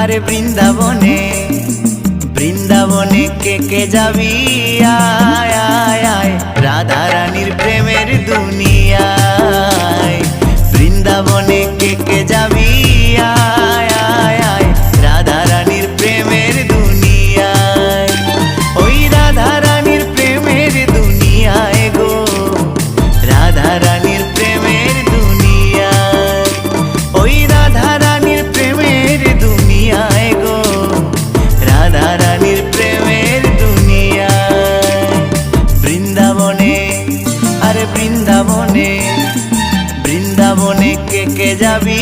আরে বৃন্দাবনে বৃন্দাবনে কে যাবি আয় আয় আয় রাধা রানীর প্রেমের দুনিয়ায় বৃন্দাবনে কে যাবি আয় আয় আয় রাধা রানীর প্রেমের দুনিয়ায় ওই রাধা রানীর প্রেমের দুনিয়ায় গো রাধা রানীর প্রেমের দুনিয়ায় ওই রাধা রানীর প্রেমের দুনিয়ায় গো রাধা রানীর প্রেমের দুনিয়ায় বৃন্দাবনে আরে বৃন্দাবনে বৃন্দাবনে কে যাবি